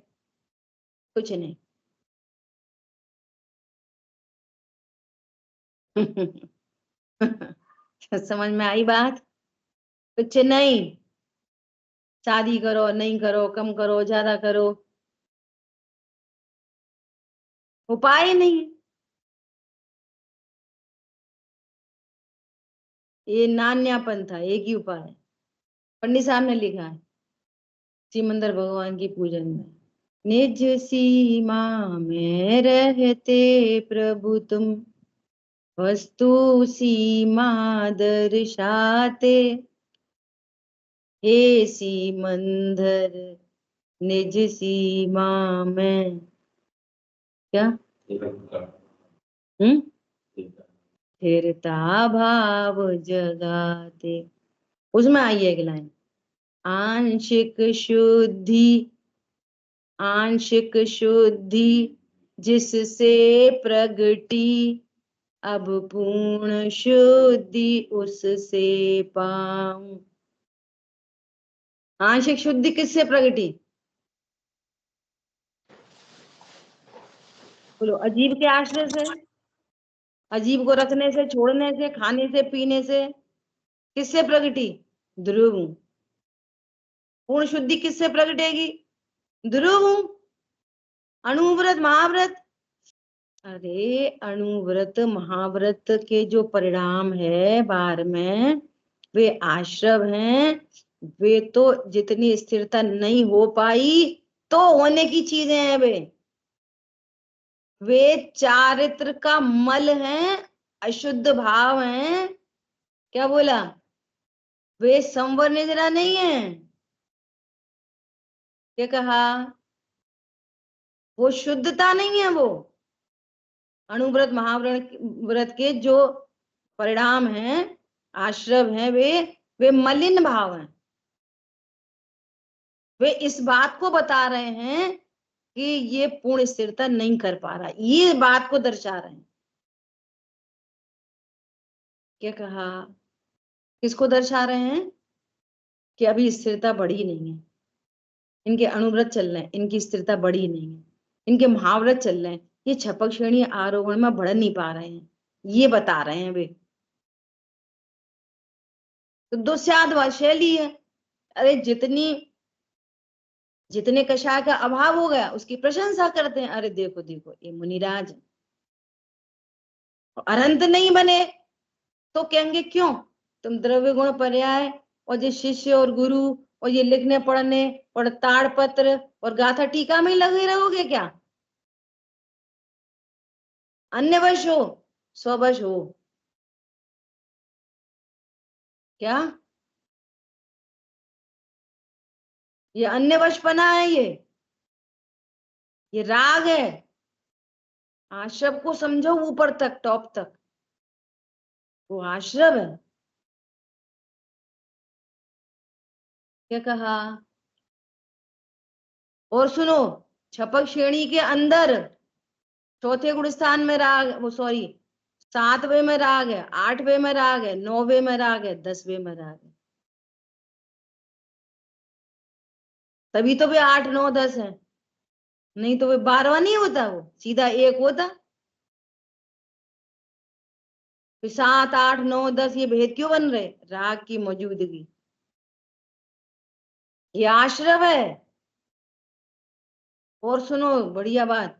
कुछ नहीं। समझ में आई बात? कुछ नहीं। शादी करो नहीं करो, कम करो ज्यादा करो, उपाय नहीं है। ये नान्यापन था, एक ही उपाय है। पंडित साहब ने लिखा है सिमंदर भगवान की पूजन में, निज सीमा में रहते प्रभु तुम, वस्तु सीमा दर्शाते, हे सिमंदर निज सीमा में क्या फिरता भाव जगाते। उसमें आई है एक लाइन, आंशिक शुद्धि, आंशिक शुद्धि जिससे प्रगटी, अब पूर्ण शुद्धि उससे पाऊं। आंशिक शुद्धि किससे प्रगटी? बोलो, अजीब के आश्रय से, अजीब को रखने से, छोड़ने से, खाने से, पीने से। किससे प्रगटी? ध्रुव। पूर्ण शुद्धि किससे प्रगटेगी? ध्रुव। अणुव्रत महाव्रत, अरे अणुव्रत महाव्रत के जो परिणाम है बाहर में, वे आश्रव हैं। वे तो जितनी स्थिरता नहीं हो पाई तो होने की चीजें हैं। वे चारित्र का मल हैं, अशुद्ध भाव हैं। क्या बोला? वे संवर निद्रा नहीं है। क्या कहा? वो शुद्धता नहीं है। वो अणुव्रत महाव्रत व्रत के जो परिणाम हैं, आश्रव हैं, वे मलिन भाव हैं। वे इस बात को बता रहे हैं कि ये पूर्ण स्थिरता नहीं कर पा रहा, ये बात को दर्शा रहे हैं। क्या कहा? किसको दर्शा रहे हैं? कि अभी स्थिरता बढ़ी नहीं है, इनके अणुव्रत चल रहे हैं, इनकी स्थिरता बढ़ी नहीं है, इनके महाव्रत चल रहे हैं, ये छपक श्रेणी आरोहण में बढ़ नहीं पा रहे हैं, ये बता रहे हैं वे। तो दुस्साध शैली है। अरे जितने कषाय का अभाव हो गया उसकी प्रशंसा करते हैं। अरे देखो देखो ये मुनिराज है। अनंत नहीं बने तो कहेंगे क्यों तुम द्रव्य गुण पर्याय और ये शिष्य और गुरु और ये लिखने पढ़ने और ताड़पत्र और गाथा टीका में ही लगे रहोगे क्या? अन्यवश हो, स्ववश हो। क्या ये अन्यवशपना है? ये राग है। आश्रव को समझो, ऊपर तक, टॉप तक वो आश्रव है। क्या कहा? और सुनो, छपक श्रेणी के अंदर चौथे गुण स्थान में राग, वो सॉरी 7वें में राग है, 8वें में राग है, 9वें में राग है, 10वें में राग है। तभी तो वे 8 9 10 है, नहीं तो वे 12वां नहीं होता, वो सीधा 1 होता। 7 8 9 10 ये भेद क्यों बन रहे? राग की मौजूदगी। ये आश्रव है। और सुनो बढ़िया बात,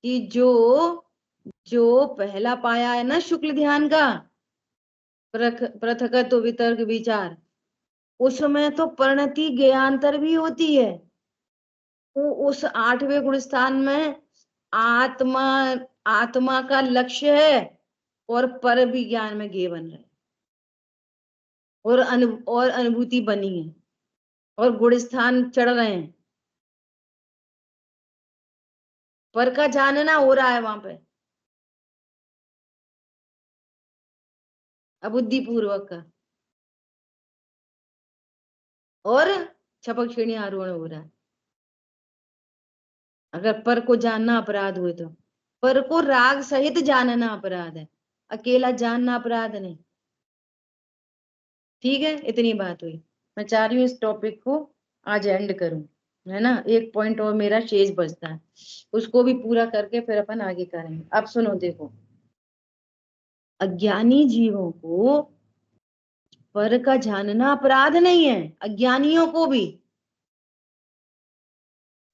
कि जो पहला पाया है ना शुक्ल ध्यान का, पृथकत्व वितर्क विचार, उसमें तो परिणति ज्ञानांतर भी होती है। वो उस 8वें गुण स्थान में आत्मा आत्मा का लक्ष्य है और पर भी ज्ञान में गे बन रहे, और अनुभूति बनी है और गुण स्थान चढ़ रहे हैं। पर का जानना हो रहा है वहां पे अबुद्धि पूर्वक का, और छपक श्रेणी आरोहण हो रहा है। अगर पर को जानना अपराध हुए तो पर को राग सहित जानना अपराध है, अकेला जानना अपराध नहीं। ठीक है, इतनी बात हुई। मैं चाह रही हूँ इस टॉपिक को आज एंड करूं, है ना। एक पॉइंट और मेरा शेष बचता है, उसको भी पूरा करके फिर अपन आगे करेंगे। अब सुनो, देखो, अज्ञानी जीवों को पर का जानना अपराध नहीं है अज्ञानियों को भी,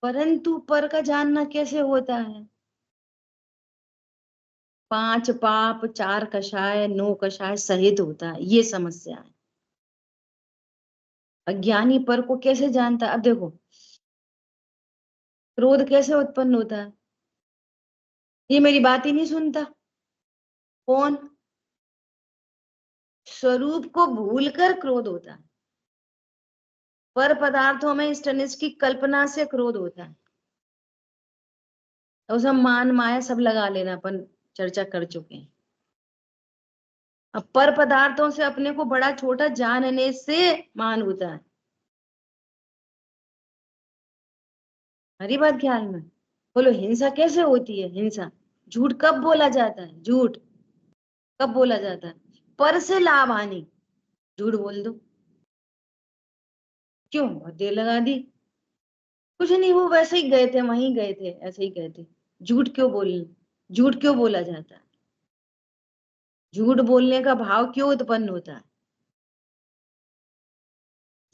परंतु पर का जानना कैसे होता है? 5 पाप 4 कषाय 9 कषाय सहित होता है, ये समस्या है। अज्ञानी पर को कैसे जानता है? अब देखो क्रोध कैसे उत्पन्न होता है? ये मेरी बात ही नहीं सुनता। कौन? स्वरूप को भूलकर क्रोध होता है। पर पदार्थों में इष्टनिष्ट की कल्पना से क्रोध होता है। तो सब मान माया सब लगा लेना, अपन चर्चा कर चुके हैं। अब पर पदार्थों से अपने को बड़ा छोटा जानने से मान होता है। हरी बात ख्याल में। बोलो हिंसा कैसे होती है? हिंसा झूठ कब बोला जाता है? झूठ कब बोला जाता है? पर से लाभ हानि झूठ बोल दो। क्यों? बहुत देर लगा दी। कुछ नहीं, वो वैसे ही गए थे, वहीं गए थे, ऐसे ही गए थे। झूठ क्यों बोलना? झूठ क्यों बोला जाता है? झूठ बोलने का भाव क्यों उत्पन्न होता है?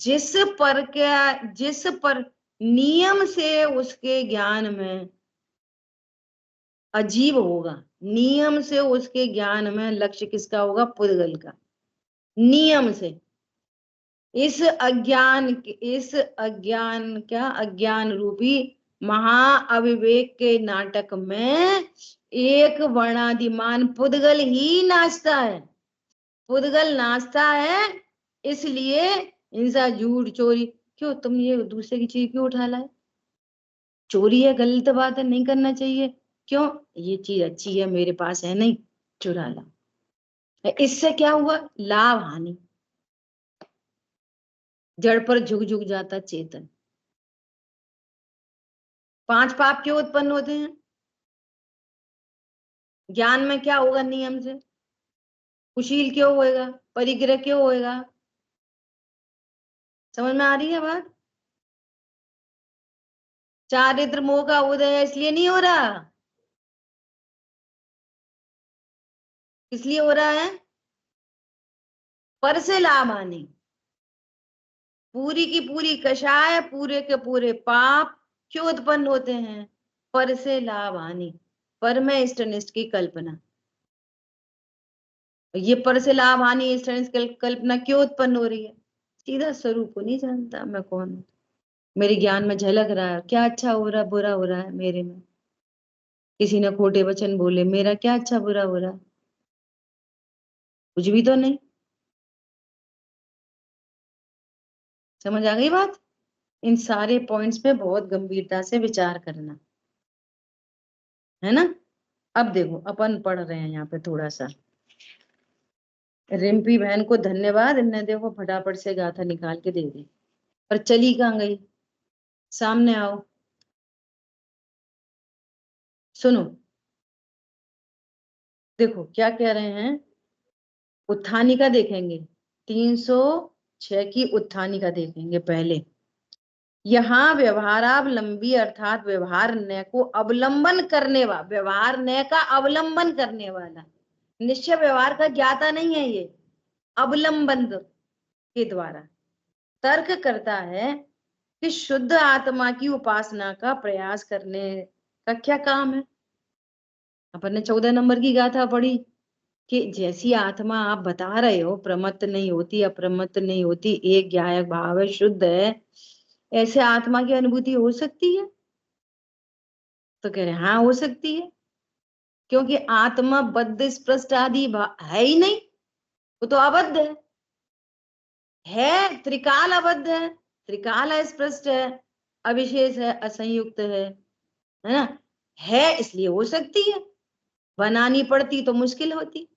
जिस पर नियम से उसके ज्ञान में अजीब होगा, नियम से उसके ज्ञान में लक्ष्य किसका होगा? पुद्गल का। नियम से इस अज्ञान रूपी महाअविवेक के नाटक में एक वर्णादिमान पुद्गल ही नाचता है। पुद्गल नाचता है, इसलिए हिंसा झूठ चोरी। क्यों तुम ये दूसरे की चीज क्यों उठा लाए? चोरी है, गलत बात है, नहीं करना चाहिए। क्यों? ये चीज अच्छी है, मेरे पास है नहीं, चुरा ला। इससे क्या हुआ? लाभ हानि। जड़ पर झुक झुक जाता चेतन। 5 पाप क्यों उत्पन्न होते हैं? ज्ञान में क्या होगा? नियम से कुशील क्यों होएगा? परिग्रह क्यों होएगा? समझ में आ रही है बात? चारित्र मोह का उदय है, इसलिए नहीं हो रहा। इसलिए हो रहा है पर से लाभ हानि। पूरी की पूरी कषाय, पूरे के पूरे पाप क्यों उत्पन्न होते हैं? पर से लाभ हानि, पर में इष्टनिष्ट की कल्पना। ये पर से लाभ हानि इष्टनिष्ट की कल्पना क्यों उत्पन्न हो रही है? सीधा स्वरूप को नहीं जानता मैं कौन हूं। मेरे ज्ञान में झलक रहा है क्या अच्छा हो रहा बुरा हो रहा है मेरे में। किसी ने खोटे वचन बोले, मेरा क्या अच्छा बुरा हो रहा है? कुछ भी तो नहीं। समझ आ गई बात? इन सारे पॉइंट्स पे बहुत गंभीरता से विचार करना है ना। अब देखो अपन पढ़ रहे हैं यहाँ पे थोड़ा सा। रिम्पी बहन को धन्यवाद, इनने देखो फटाफट से गाथा निकाल के दे दी। पर चली कहाँ गई? सामने आओ, सुनो। देखो क्या कह रहे हैं। उत्थानिका देखेंगे, 306 की उत्थानिका देखेंगे पहले। यहाँ व्यवहारावलंबी अर्थात व्यवहार नय को अवलंबन करने वाला, व्यवहार नय का अवलंबन करने वाला, निश्चय व्यवहार का ज्ञाता नहीं है ये, अवलंबन के द्वारा तर्क करता है कि शुद्ध आत्मा की उपासना का प्रयास करने का क्या काम है। अपन ने 14 नंबर की गाथा पढ़ी कि जैसी आत्मा आप बता रहे हो प्रमत्त नहीं होती, अप्रमत्त नहीं होती, एक ज्ञायक भाव है, शुद्ध है, ऐसे आत्मा की अनुभूति हो सकती है? तो कह रहे हाँ हो सकती है, क्योंकि आत्मा बद्ध स्पृष्ट आदि है ही नहीं, वो तो अबद्ध है, त्रिकाल अबद्ध है, त्रिकाल अस्पृष्ट है, अविशेष है, असंयुक्त है ना। है इसलिए हो सकती है, बनानी पड़ती तो मुश्किल होती।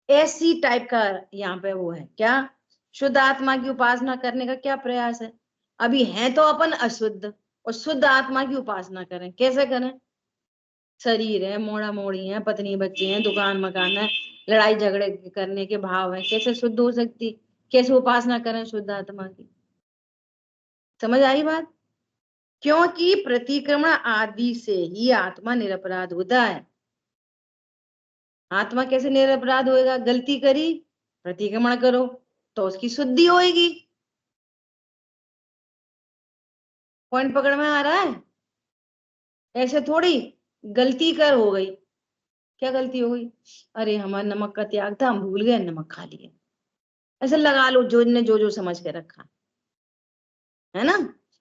ऐसी टाइप का यहाँ पे वो है क्या, शुद्ध आत्मा की उपासना करने का क्या प्रयास है। अभी है तो अपन अशुद्ध, और शुद्ध आत्मा की उपासना करें, कैसे करें? शरीर है, मोड़ा मोड़ी है, पत्नी बच्चे हैं, दुकान मकान है, लड़ाई झगड़े करने के भाव है, कैसे शुद्ध हो सकती? कैसे उपासना करें शुद्ध आत्मा की? समझ आई बात? क्योंकि प्रतिक्रमण आदि से ही आत्मा निरपराध होता है। आत्मा कैसे निरपराध होएगा? गलती करी, प्रतिक्रमण करो, तो उसकी शुद्धि होएगी। पॉइंट पकड़ में आ रहा है? ऐसे थोड़ी गलती कर हो गई। क्या गलती हो गई? अरे हमारा नमक का त्याग था, हम भूल गए, नमक खा लिए। ऐसे लगा लो जो ने जो समझ के रखा है ना।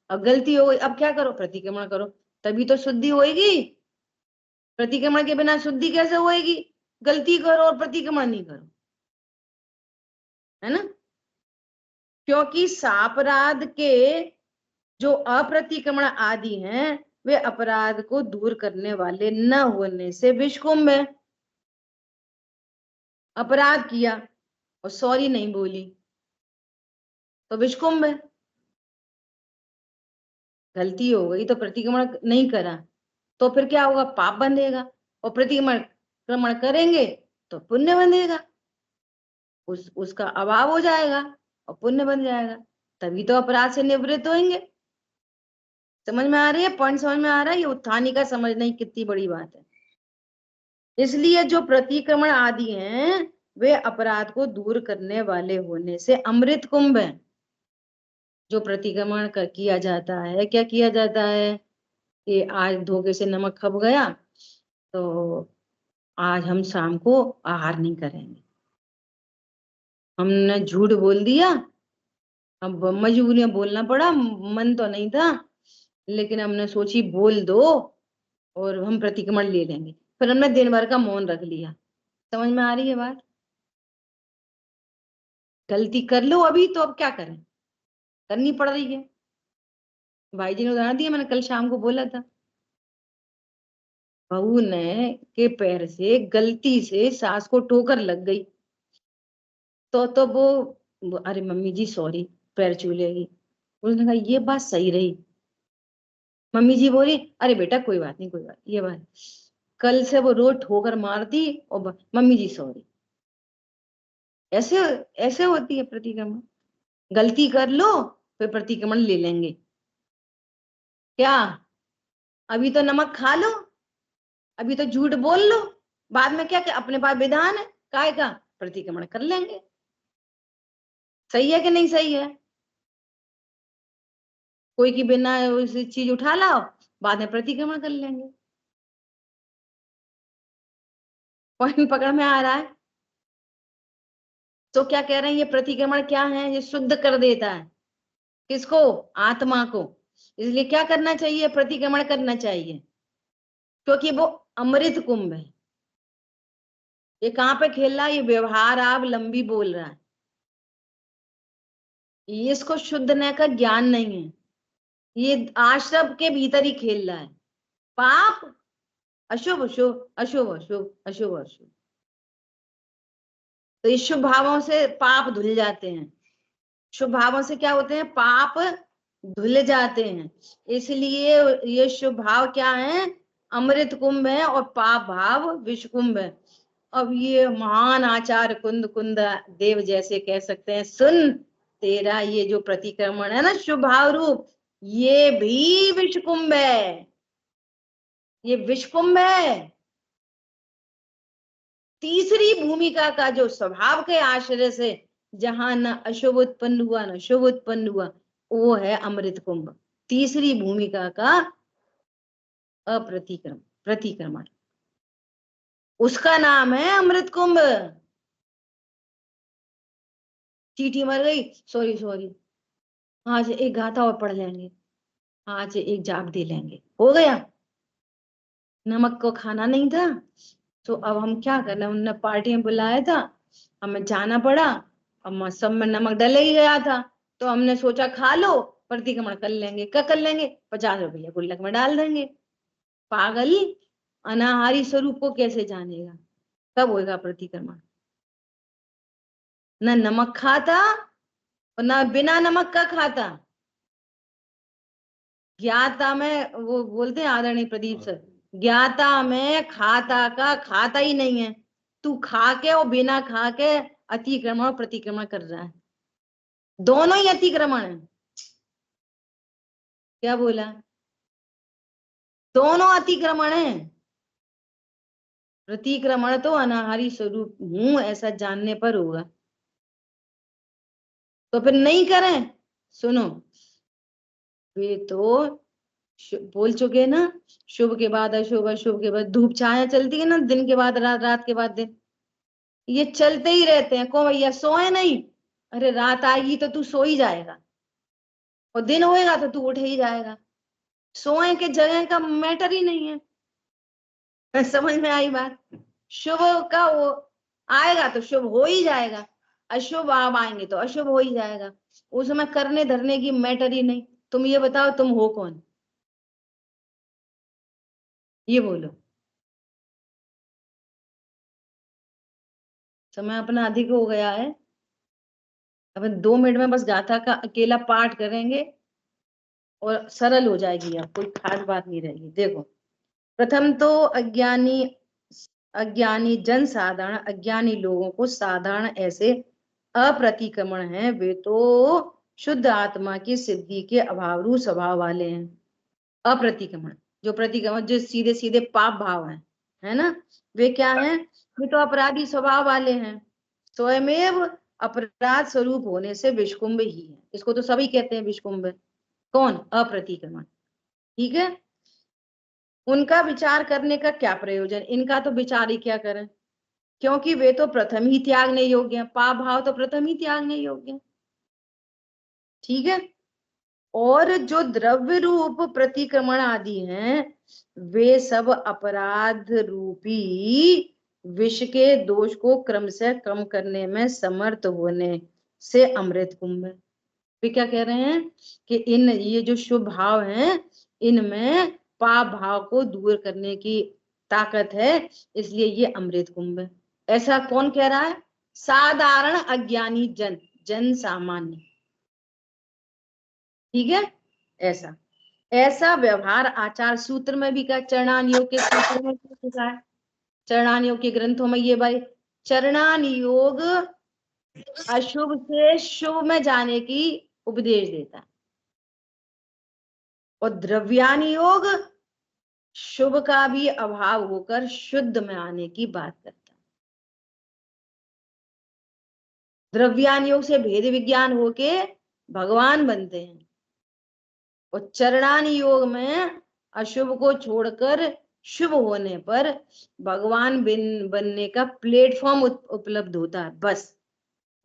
अब गलती हो गई, अब क्या करो? प्रतिक्रमण करो, तभी तो शुद्धि होएगी। प्रतिक्रमण के बिना शुद्धि कैसे होएगी? गलती करो और प्रतिक्रमण नहीं करो, है ना। क्योंकि सापराध के जो अप्रतिक्रमण आदि हैं वे अपराध को दूर करने वाले न होने से विषकुंभ है। अपराध किया और सॉरी नहीं बोली तो विषकुंभ है। गलती हो गई तो प्रतिक्रमण नहीं करा तो फिर क्या होगा? पाप बंधेगा। और प्रतिक्रमण करेंगे तो पुण्य बंधेगा, उसका अभाव हो जाएगा और पुण्य बन जाएगा, तभी तो अपराध से निवृत्त होंगे। समझ में आ रही है? पॉइंट समझ में आ रहा है? ये उत्थानी का समझना ही कितनी बड़ी बात है। इसलिए जो प्रतिक्रमण आदि हैं वे अपराध को दूर करने वाले होने से अमृत कुंभ है। जो प्रतिक्रमण किया जाता है, क्या किया जाता है कि आज धोखे से नमक खप गया तो आज हम शाम को आहार नहीं करेंगे। हमने झूठ बोल दिया, अब मजबूरी में बोलना पड़ा, मन तो नहीं था लेकिन हमने सोची बोल दो और हम प्रतिक्रमण ले लेंगे, फिर हमने दिन भर का मौन रख लिया। समझ में आ रही है बात? गलती कर लो अभी तो अब क्या करें, करनी पड़ रही है। भाई जी ने उदाहरण दिया, मैंने कल शाम को बोला था, बहू ने के पैर से गलती से सास को ठोकर लग गई तो वो अरे मम्मी जी सॉरी, पैर छू लेगी। उसने कहा ये बात सही रही। मम्मी जी बोली अरे बेटा कोई बात नहीं, कोई बात, ये बात कल से वो रोज ठोकर मारती और मम्मी जी सॉरी। ऐसे ऐसे होती है प्रतिक्रमण। गलती कर लो फिर प्रतिक्रमण ले लेंगे। क्या अभी तो नमक खा लो, अभी तो झूठ बोल लो, बाद में क्या क्या अपने पास विधान है काय का प्रतिक्रमण कर लेंगे। सही है कि नहीं सही है? कोई की बिना चीज उठा लाओ, बाद में प्रतिक्रमण कर लेंगे। पॉइंट पकड़ में आ रहा है? तो क्या कह रहे हैं, ये प्रतिक्रमण क्या है? ये शुद्ध कर देता है किसको? आत्मा को। इसलिए क्या करना चाहिए? प्रतिक्रमण करना चाहिए, क्योंकि वो अमृत कुंभ है। ये कहां पे खेल रहा है? ये व्यवहार आप लंबी बोल रहा है, ये इसको शुद्धने का ज्ञान नहीं है, ये आश्रम के भीतर ही खेल रहा है। पाप अशुभ शुभ, अशुभ अशुभ, अशुभ अशुभ, तो इस शुभ भावों से पाप धुल जाते हैं। शुभ भावों से क्या होते हैं? पाप धुल जाते हैं। इसलिए ये शुभ भाव क्या है? अमृत कुंभ है और पाप भाव विष कुंभ है। अब ये महान आचार्य कुंद कुंद देव जैसे कह सकते हैं, सुन तेरा ये जो प्रतिक्रमण है ना शुभ भाव रूप, ये भी विष कुंभ है, ये विष कुंभ है। तीसरी भूमिका का जो स्वभाव के आश्रय से जहां न अशुभ उत्पन्न हुआ न शुभ उत्पन्न हुआ, वो है अमृत कुंभ। तीसरी भूमिका का प्रतिक्रमण, उसका नाम है अमृत कुंभ। चींटी मर गई, सॉरी सॉरी, आज एक गाथा और पढ़ लेंगे, आज एक जाप दे लेंगे, हो गया। नमक को खाना नहीं था तो अब हम क्या कर रहे हैं, उनने पार्टी में बुलाया था, हमें जाना पड़ा, अब सब में नमक डल ही गया था तो हमने सोचा खा लो, प्रतिक्रमण कर लेंगे। क्या कर लेंगे? 50 रुपया गुल्लक में डाल देंगे। पागल, अनाहारी स्वरूप को कैसे जानेगा? कब होगा प्रतिक्रमण? न नमक खाता और न बिना नमक का खाता। ज्ञाता में वो बोलते हैं आदरणीय प्रदीप सर, ज्ञाता में खाता का खाता ही नहीं है। तू खा के और बिना खा के अतिक्रमण और प्रतिक्रमण कर रहा है, दोनों ही अतिक्रमण है। क्या बोला? दोनों अतिक्रमण है। प्रतिक्रमण तो अनाहारी स्वरूप हूं ऐसा जानने पर होगा, तो फिर नहीं करें। सुनो, वे तो बोल चुके ना, शुभ के बाद अशुभ, अशुभ के बाद धूप छाया चलती है ना, दिन के बाद रात, रात के बाद दिन, ये चलते ही रहते हैं। को भैया सोए नहीं, अरे रात आएगी तो तू सो ही जाएगा, और दिन होएगा तो तू उठ ही जाएगा। सोए के जगह का मैटर ही नहीं है। समझ में आई बात? शुभ का वो आएगा तो शुभ हो ही जाएगा, अशुभ आप आएंगे तो अशुभ हो ही जाएगा, उसमें करने धरने की मैटर ही नहीं। तुम ये बताओ तुम हो कौन, ये बोलो। समय अपना अधिक हो गया है, अब 2 मिनट में बस गाथा का अकेला पाठ करेंगे और सरल हो जाएगी, अब कोई खास बात नहीं रहेगी। देखो, प्रथम तो अज्ञानी अज्ञानी जन साधारण, अज्ञानी लोगों को साधारण ऐसे अप्रतिक्रमण हैं, वे तो शुद्ध आत्मा की सिद्धि के अभावरू स्वभाव वाले हैं। अप्रतिक्रमण, जो प्रतिक्रमण, जो सीधे सीधे पाप भाव हैं, है ना, वे क्या हैं? वे तो अपराधी स्वभाव वाले हैं, स्वयमेव अपराध स्वरूप होने से विषकुंभ ही है। इसको तो सभी कहते हैं विषकुंभ। कौन? अप्रतिक्रमण। ठीक है, उनका विचार करने का क्या प्रयोजन, इनका तो विचार ही क्या करें, क्योंकि वे तो प्रथम ही त्यागने योग्य हैं, पाप भाव तो प्रथम ही त्यागने योग्य हैं। ठीक है, और जो द्रव्य रूप प्रतिक्रमण आदि हैं, वे सब अपराध रूपी विष के दोष को क्रमशः कम करने में समर्थ होने से अमृत कुंभ है। वे क्या कह रहे हैं कि इन ये जो शुभ भाव हैं, इनमें पाप भाव को दूर करने की ताकत है, इसलिए ये अमृत कुंभ है। ऐसा कौन कह रहा है? साधारण अज्ञानी जन, जन सामान्य। ठीक है, ऐसा ऐसा व्यवहार आचार सूत्र में भी, का चरणान योग के सूत्र में भी लिखा है, चरणान योग के ग्रंथों में ये भाई, चरणान योग अशुभ से शुभ में जाने की उपदेश देता है, और द्रव्यान योग शुभ का भी अभाव होकर शुद्ध में आने की बात करता है। द्रव्यान योग से भेद विज्ञान होके भगवान बनते हैं, और चरणान योग में अशुभ को छोड़कर शुभ होने पर भगवान बनने का प्लेटफॉर्म उपलब्ध होता है बस।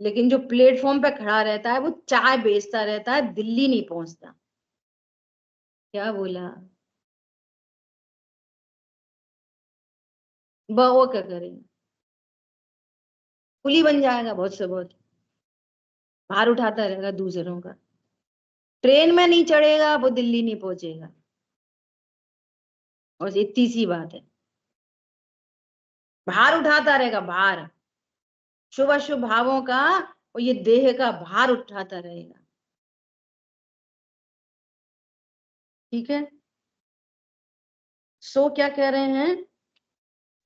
लेकिन जो प्लेटफॉर्म पे खड़ा रहता है वो चाय बेचता रहता है, दिल्ली नहीं पहुंचता। क्या बोला? वो क्या करेगा? कुली बन जाएगा, बहुत से बहुत भार उठाता रहेगा दूसरों का, ट्रेन में नहीं चढ़ेगा वो दिल्ली नहीं पहुंचेगा। और इतनी सी बात है, भार उठाता रहेगा, भार शुभ अशुभ भावों का, और ये देह का भार उठाता रहेगा। ठीक है, सो क्या कह रहे हैं?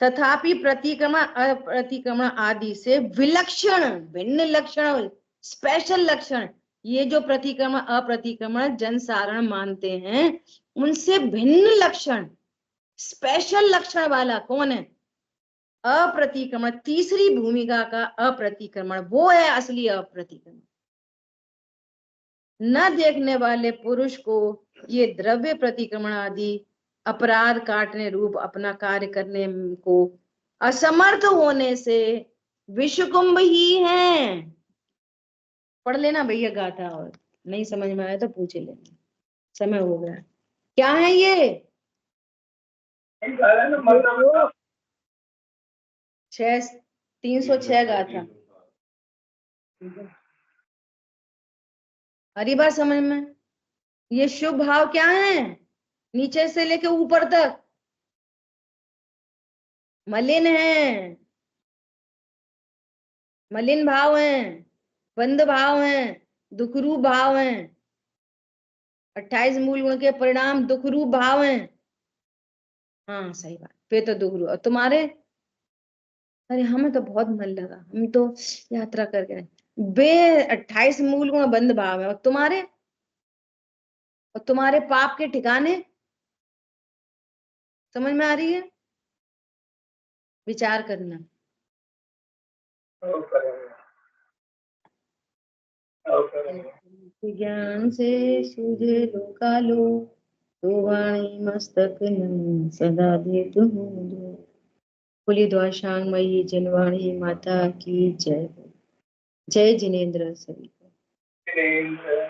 तथापि प्रतिक्रमण अप्रतिक्रमण आदि से विलक्षण, भिन्न लक्षण, स्पेशल लक्षण, ये जो प्रतिक्रमण अप्रतिक्रमण जन साधारण मानते हैं, उनसे भिन्न लक्षण, स्पेशल लक्षण वाला कौन है? अप्रतिक्रमण, तीसरी भूमिका का अप्रतिक्रमण, वो है असली अप्रतिक्रमण। न देखने वाले पुरुष को ये द्रव्य प्रतिक्रमण आदि अपराध काटने रूप अपना कार्य करने को असमर्थ होने से विषकुंभ ही है। पढ़ लेना भैया गाथा, और नहीं समझ में आया तो पूछ लेना, समय हो गया। क्या है ये? 306 गाथा। हरी बात समझ में? ये शुभ भाव क्या है? नीचे से लेके ऊपर तक मलिन है, मलिन भाव हैं, बंद भाव हैं, दुखरूप भाव हैं। 28 मूल गुण के परिणाम दुखरूप भाव हैं। हाँ सही बात, फिर तो दुखरूप। और तुम्हारे? अरे हमें तो बहुत मन लगा, हम तो यात्रा करके आए। बे 28 मूल गुण बंद भाव है, और तुम्हारे पाप के ठिकाने समझ में आ रही है? विचार करना। ज्ञान से सूझे लोकालो, तो वाणी मस्तक नमो सदा दे तुम दो। बोली द्वाशांग मई जनवाणी माता की जय। जय जिनेन्द्र सभी को। जिनेन्द्र।